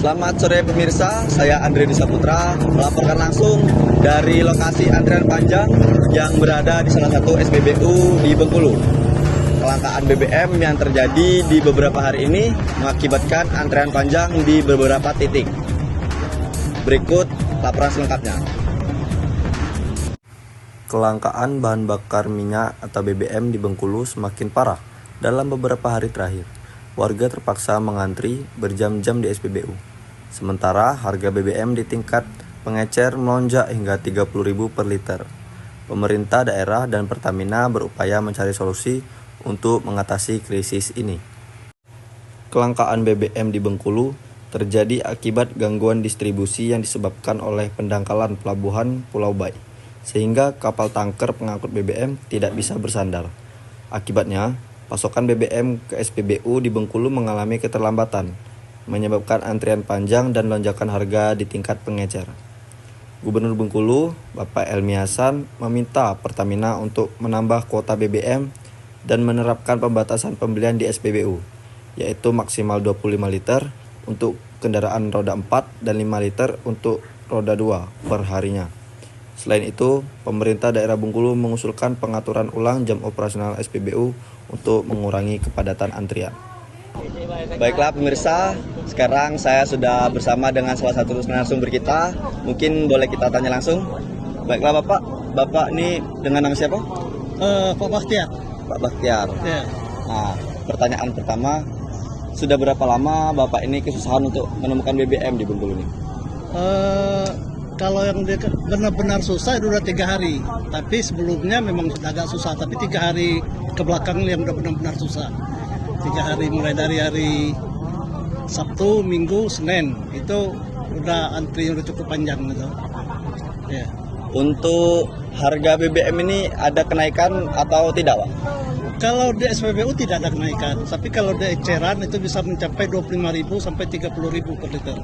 Selamat sore pemirsa, saya Andre Disa Putra melaporkan langsung dari lokasi antrian panjang yang berada di salah satu SPBU di Bengkulu. Kelangkaan BBM yang terjadi di beberapa hari ini mengakibatkan antrian panjang di beberapa titik. Berikut laporan selengkapnya. Kelangkaan bahan bakar minyak atau BBM di Bengkulu semakin parah dalam beberapa hari terakhir. Warga terpaksa mengantri berjam-jam di SPBU. Sementara harga BBM di tingkat pengecer melonjak hingga Rp30.000 per liter. Pemerintah daerah dan Pertamina berupaya mencari solusi untuk mengatasi krisis ini. Kelangkaan BBM di Bengkulu terjadi akibat gangguan distribusi yang disebabkan oleh pendangkalan pelabuhan Pulau Bai, sehingga kapal tanker pengangkut BBM tidak bisa bersandar. Akibatnya, pasokan BBM ke SPBU di Bengkulu mengalami keterlambatan, menyebabkan antrian panjang dan lonjakan harga di tingkat pengecer. Gubernur Bengkulu, Bapak Elmi Hasan, meminta Pertamina untuk menambah kuota BBM dan menerapkan pembatasan pembelian di SPBU, yaitu maksimal 25 liter untuk kendaraan roda 4 dan 5 liter untuk roda 2 per harinya. Selain itu, pemerintah daerah Bengkulu mengusulkan pengaturan ulang jam operasional SPBU untuk mengurangi kepadatan antrian. Baiklah pemirsa, sekarang saya sudah bersama dengan salah satu narasumber kita. Mungkin boleh kita tanya langsung. Baiklah Bapak ini dengan nama siapa? Pak Bakhtiar. Pak Bakhtiar. Ya. Nah, pertanyaan pertama, sudah berapa lama Bapak ini kesusahan untuk menemukan BBM di Bengkulu ini? Kalau yang benar-benar susah itu udah 3 hari. Tapi sebelumnya memang sudah agak susah. Tapi 3 hari ke belakang yang udah benar-benar susah. 3 hari mulai dari hari Sabtu, Minggu, Senin itu udah antri udah cukup panjang gitu. Ya. Untuk harga BBM ini ada kenaikan atau tidak, Pak? Kalau di SPBU tidak ada kenaikan. Tapi kalau di eceran itu bisa mencapai 25.000 sampai 30.000 per liter.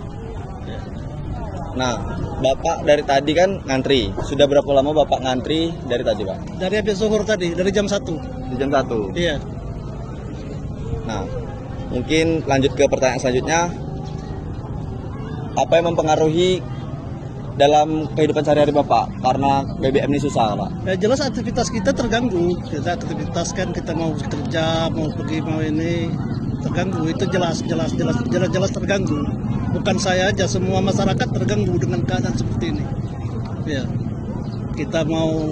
Ya. Nah, Bapak dari tadi kan ngantri. Sudah berapa lama Bapak ngantri dari tadi, Pak? Dari habis zuhur tadi, dari jam 1. Di jam 1. Iya. Nah, mungkin lanjut ke pertanyaan selanjutnya. Apa yang mempengaruhi dalam kehidupan sehari-hari Bapak karena BBM ini susah, Pak? Ya jelas aktivitas kita terganggu. Aktivitas kan kita mau kerja, mau pergi, mau ini terganggu. Itu jelas terganggu. Bukan saya aja, semua masyarakat terganggu dengan keadaan seperti ini. Ya, kita mau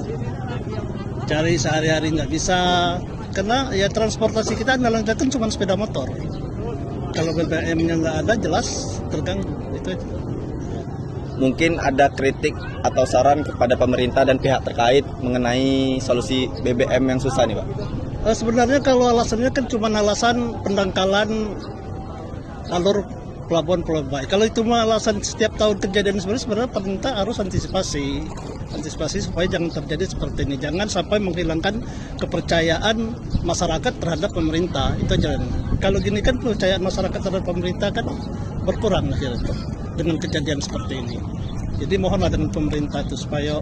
cari sehari-hari nggak bisa, karena ya transportasi kita andalan kita kan cuma sepeda motor. Kalau BBM-nya nggak ada, jelas terganggu. Itu aja. Mungkin ada kritik atau saran kepada pemerintah dan pihak terkait mengenai solusi BBM yang susah nih, Pak? Sebenarnya kalau alasannya kan cuma alasan pendangkalan alur pelabuhan Pulau Bai. Kalau itu mah alasan setiap tahun kejadian sebenarnya pemerintah harus antisipasi supaya jangan terjadi seperti ini. Jangan sampai menghilangkan kepercayaan masyarakat terhadap pemerintah. Itu aja. Kalau gini kan kepercayaan masyarakat terhadap pemerintah kan berkurang akhirnya dengan kejadian seperti ini. Jadi mohonlah dengan pemerintah itu supaya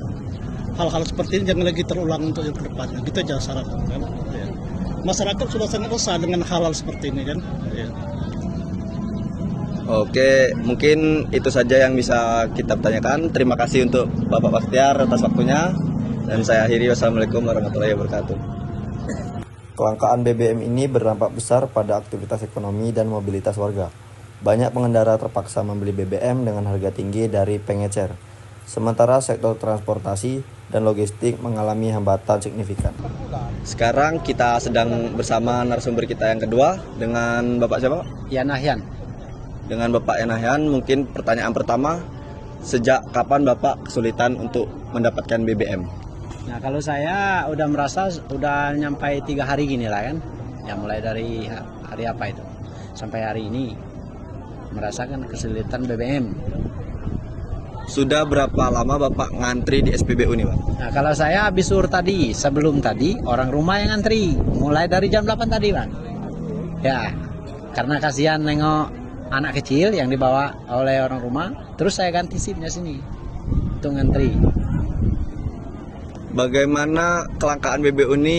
hal-hal seperti ini jangan lagi terulang untuk yang ke depannya. Gitu aja syaratnya kan. Ya. Masyarakat sudah sangat resah dengan hal-hal seperti ini kan. Ya. Oke, mungkin itu saja yang bisa kita tanyakan. Terima kasih untuk Bapak Bakhtiar atas waktunya. Dan saya akhiri, wassalamualaikum warahmatullahi wabarakatuh. Kelangkaan BBM ini berdampak besar pada aktivitas ekonomi dan mobilitas warga. Banyak pengendara terpaksa membeli BBM dengan harga tinggi dari pengecer. Sementara sektor transportasi dan logistik mengalami hambatan signifikan. Sekarang kita sedang bersama narasumber kita yang kedua dengan Bapak siapa? Yanahyan. Dengan Bapak Yanahyan, mungkin pertanyaan pertama, sejak kapan Bapak kesulitan untuk mendapatkan BBM? Nah kalau saya udah merasa udah nyampai 3 hari gini lah kan, ya mulai dari hari apa itu sampai hari ini merasakan kesulitan BBM. Sudah berapa lama Bapak ngantri di SPBU nih, Pak? Nah kalau saya habis sur tadi, sebelum tadi orang rumah yang ngantri, mulai dari jam 8 tadi Bang. Ya, karena kasihan nengok anak kecil yang dibawa oleh orang rumah, terus saya ganti SIM-nya sini untuk ngantri. Bagaimana kelangkaan BBM ini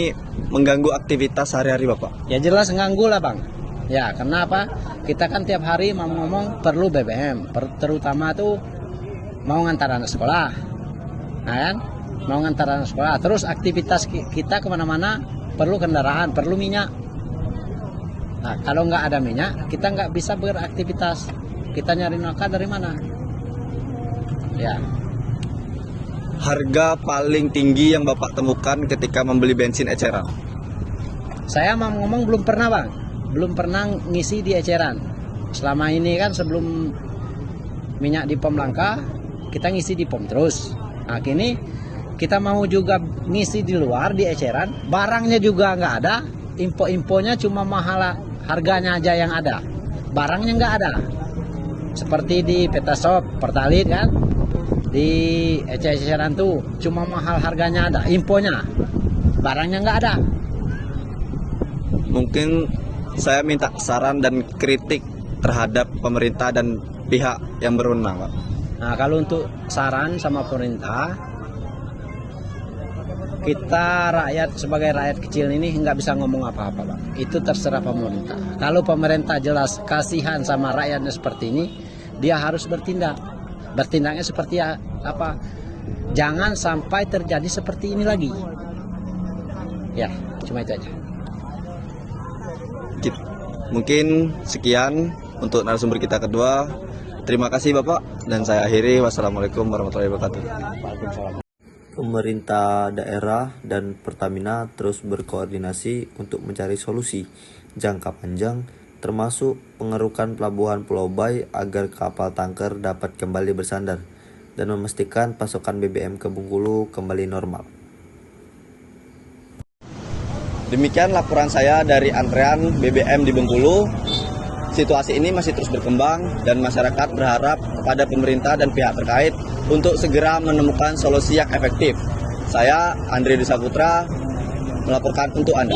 mengganggu aktivitas sehari-hari Bapak? Ya jelas mengganggu lah Bang. Ya karena apa? kita kan tiap hari mau ngomong perlu BBM, terutama tuh mau ngantar anak sekolah, nah kan? Mau ngantar anak sekolah. Terus aktivitas kita kemana-mana perlu kendaraan, perlu minyak. Nah, kalau nggak ada minyak, kita nggak bisa beraktivitas. Kita nyari nafkah dari mana? Ya. Harga paling tinggi yang Bapak temukan ketika membeli bensin eceran? Saya mau ngomong belum pernah bang, belum pernah ngisi di eceran. Selama ini kan sebelum minyak di pom langka, kita ngisi di pom terus. Nah kini kita mau juga ngisi di luar di eceran, barangnya juga nggak ada, info-infonya cuma mahal harganya aja yang ada, barangnya nggak ada. Seperti di Petashop, Pertalite kan, di eceran tuh cuma mahal harganya ada, infonya, barangnya nggak ada. Mungkin saya minta saran dan kritik terhadap pemerintah dan pihak yang berwenang, Pak. Nah kalau untuk saran sama pemerintah, kita rakyat sebagai rakyat kecil ini nggak bisa ngomong apa-apa Pak. Itu terserah pemerintah. Kalau pemerintah jelas kasihan sama rakyatnya seperti ini, dia harus bertindak. Bertindaknya seperti apa? Jangan sampai terjadi seperti ini lagi. Ya, cuma itu aja. Mungkin sekian untuk narasumber kita kedua. Terima kasih Bapak, dan saya akhiri. Wassalamualaikum warahmatullahi wabarakatuh. Pemerintah daerah dan Pertamina terus berkoordinasi untuk mencari solusi jangka panjang, termasuk pengerukan pelabuhan Pulau Bay agar kapal tanker dapat kembali bersandar dan memastikan pasokan BBM ke Bengkulu kembali normal. Demikian laporan saya dari antrean BBM di Bengkulu. Situasi ini masih terus berkembang dan masyarakat berharap kepada pemerintah dan pihak terkait untuk segera menemukan solusi yang efektif. Saya Andre Dwi Saputra melaporkan untuk Anda.